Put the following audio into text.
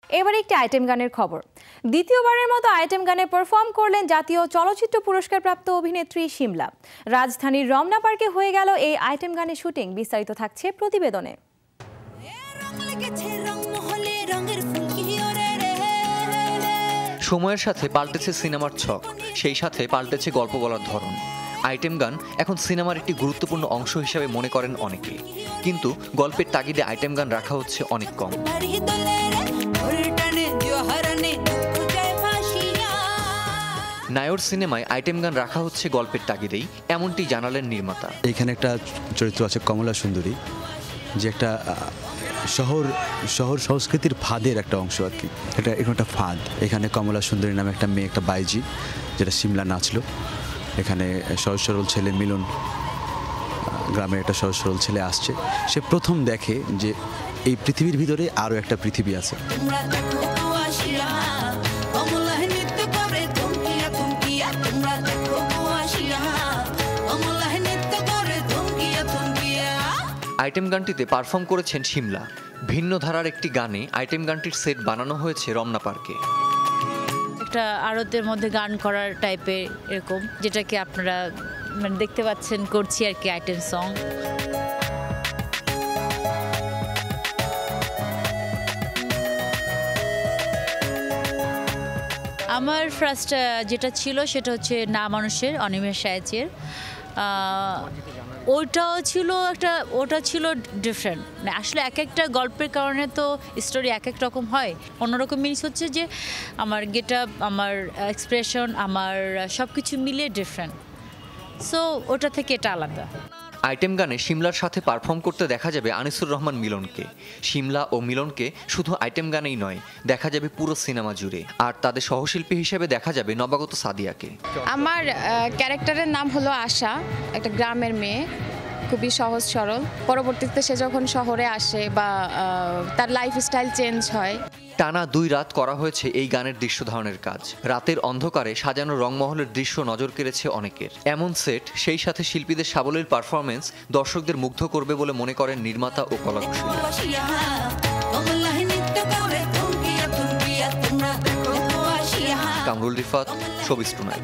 এবার একটি আইটেম গানের খবর। দ্বিতীয়বারের মতো আইটেম গানে পারফর্ম করলেন জাতীয় চলচ্চিত্র পুরস্কারপ্রাপ্ত অভিনেত্রী শিমলা। রাজধানীর রমনা পার্কে হয়ে গেল এই আইটেম গানের শুটিং। বিস্তারিত থাকছে প্রতিবেদনে। সময়ের সাথে পাল্টেছে সিনেমার ছক, সেই সাথে পাল্টেছে গল্প বলার ধরন। আইটেম গান এখন সিনেমার একটি গুরুত্বপূর্ণ অংশ হিসেবে মনে করেন অনেকে, কিন্তু গল্পের তাগিদে আইটেম গান রাখা হচ্ছে অনেক কম। নায়র সিনেমায় আইটেম গান রাখা হচ্ছে গল্পের তাগিদেই, এমনটি জানালেন নির্মাতা। এখানে একটা চরিত্র আছে কমলা সুন্দরী, যে একটা শহর সংস্কৃতির ফাঁদের একটা অংশ আর কি। এটা এখন একটা ফাঁদ। এখানে কমলা সুন্দরী নামে একটা মেয়ে, একটা বাইজি, যেটা সিমলা নাচলো। এখানে সহজ সরল ছেলে মিলন, গ্রামের একটা সহজ সরল ছেলে আসছে। সে প্রথম দেখে যে এই পৃথিবীর ভিতরে আরও একটা পৃথিবী আছে। আইটেম গানটিতে পারফর্ম করেছেন শিমলা। ভিন্ন ধারার একটি গানে আইটেম গানটির সেট বানানো হয়েছে রমনা পার্কে। একটা আড়তের মধ্যে গান করার টাইপের এরকম, যেটাকে আপনারা মানে দেখতে পাচ্ছেন করছি আর কি, আইটেম সং। আমার ফার্স্ট যেটা ছিল সেটা হচ্ছে না মানুষের, অনিমেষ সায়াচের। ওটা ছিল ডিফারেন্ট। আসলে এক একটা গল্পের কারণে তো স্টোরি এক এক রকম হয়। অন্যরকম মিনিস হচ্ছে যে আমার গেট আপ, আমার এক্সপ্রেশন, আমার সব কিছু মিলিয়ে ডিফারেন্ট। সো ওটা থেকে এটা আলাদা। আইটেম গানে শিমলার সাথে পারফর্ম করতে দেখা যাবে আনিসুর রহমান মিলনকে। শিমলা ও মিলনকে শুধু আইটেম গানেই নয়, দেখা যাবে পুরো সিনেমা জুড়ে। আর তাদের সহশিল্পী হিসেবে দেখা যাবে নবাগত সাদিয়াকে। আমার ক্যারেক্টারের নাম হলো আশা, একটা গ্রামের মেয়ে, খুবই সহজ সরল। পরবর্তীতে সে যখন শহরে আসে বা তার লাইফস্টাইল চেঞ্জ হয়। টানা 2 রাত করা হয়েছে এই গানের দৃশ্য ধারণের কাজ। রাতের অন্ধকারে সাজানো রংমহলের দৃশ্য নজর কেড়েছে অনেকের। এমন সেট, সেই সাথে শিল্পীদের সাবলীল পারফরমেন্স দর্শকদের মুগ্ধ করবে বলে মনে করেন নির্মাতা ও কলাকুশলী। Kamrul Rifat, showbiz tonight.